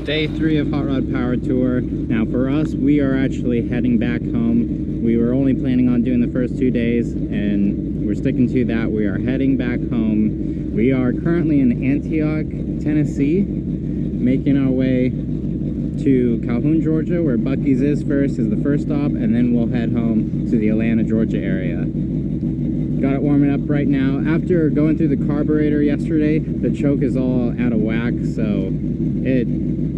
Day 3 of Hot Rod Power Tour. Now for us, we are actually heading back home. We were only planning on doing the first 2 days, and we're sticking to that. We are heading back home. We are currently in Antioch, Tennessee, making our way to Calhoun, Georgia, where Buc-ee's is the first stop, and then we'll head home to the Atlanta, Georgia area. Got it warming up right now. After going through the carburetor yesterday, the choke is all out of whack, so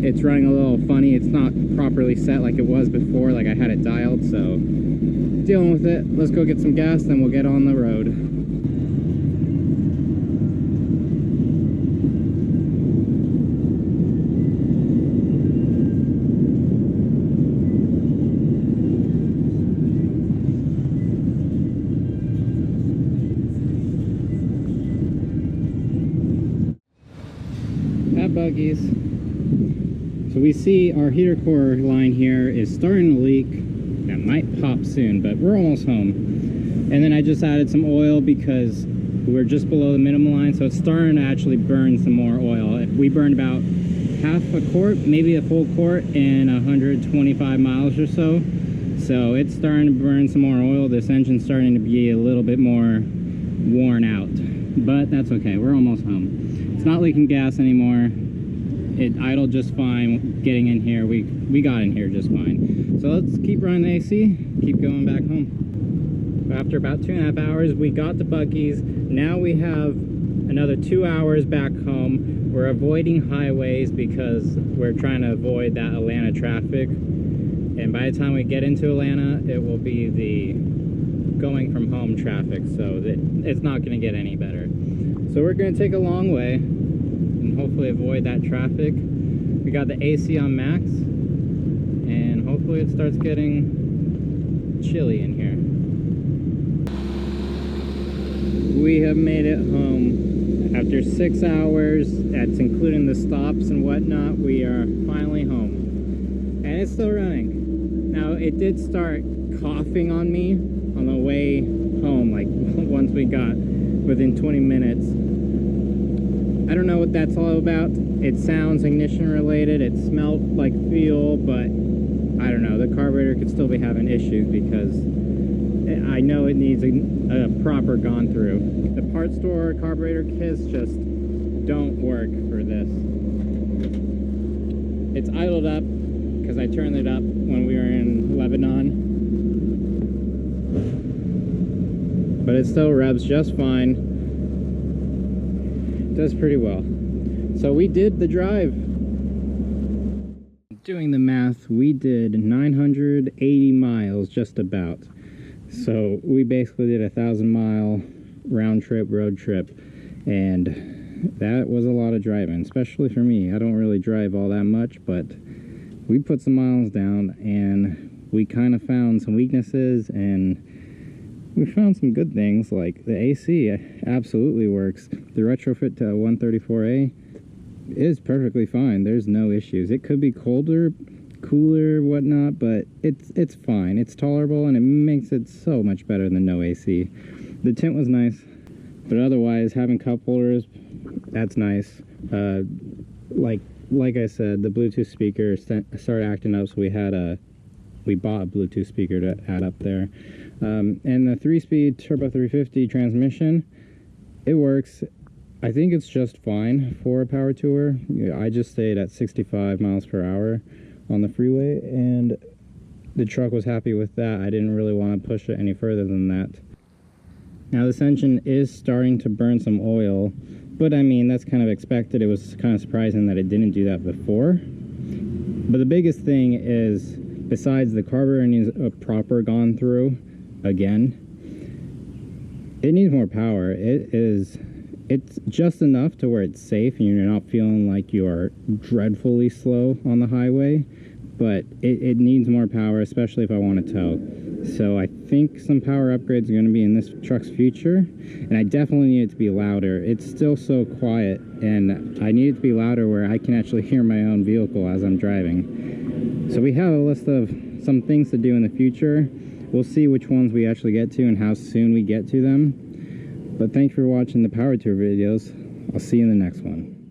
it's running a little funny. It's not properly set like it was before, like I had it dialed, so dealing with it. Let's go get some gas, then we'll get on the road. At Buc-ee's. So we see our heater core line here is starting to leak. That might pop soon, but we're almost home. And then I just added some oil because we're just below the minimum line, so it's starting to actually burn some more oil. We burned about half a quart, maybe a full quart, in 125 miles or so. So it's starting to burn some more oil. This engine's starting to be a little bit more worn out, but that's okay. We're almost home. It's not leaking gas anymore. It idled just fine getting in here. We got in here just fine. So let's keep running the AC, keep going back home. After about 2.5 hours, we got to Buc-ee's. Now we have another 2 hours back home. We're avoiding highways because we're trying to avoid that Atlanta traffic. And by the time we get into Atlanta, it will be the going from home traffic, so it's not going to get any better. So we're going to take a long way and hopefully avoid that traffic. We got the AC on max, and hopefully it starts getting chilly in here. We have made it home. After 6 hours, that's including the stops and whatnot, we are finally home. And it's still running. Now, it did start coughing on me on the way home, like once we got within 20 minutes. I don't know what that's all about. It sounds ignition related. It smelled like fuel, but I don't know. The carburetor could still be having issues because I know it needs a proper gone through. The parts store carburetor kits just don't work for this. It's idled up because I turned it up when we were in Lebanon. But it still revs just fine. Does pretty well. So we did the drive. Doing the math, we did 980 miles just about. So we basically did a 1,000-mile round trip, road trip, and that was a lot of driving, especially for me. I don't really drive all that much, but we put some miles down and we kind of found some weaknesses, and we found some good things, like the AC absolutely works. The retrofit to 134A is perfectly fine. There's no issues. It could be colder, cooler, whatnot, but it's fine. It's tolerable, and it makes it so much better than no AC. The tint was nice, but otherwise, having cup holders, that's nice. Like I said, the Bluetooth speaker started acting up, so we bought a Bluetooth speaker to add up there. And the 3-speed Turbo 350 transmission, it works. I think it's just fine for a power tour. I just stayed at 65 miles per hour on the freeway, and the truck was happy with that. I didn't really want to push it any further than that. Now this engine is starting to burn some oil, but I mean, that's kind of expected. It was kind of surprising that it didn't do that before. But the biggest thing is, besides the carburetor needs a proper gone through again, it needs more power. It's just enough to where it's safe and you're not feeling like you are dreadfully slow on the highway, but it needs more power, especially if I want to tow. So I think some power upgrades are going to be in this truck's future, and I definitely need it to be louder. It's still so quiet, and I need it to be louder where I can actually hear my own vehicle as I'm driving. So we have a list of some things to do in the future. We'll see which ones we actually get to and how soon we get to them. But thanks for watching the Power Tour videos. I'll see you in the next one.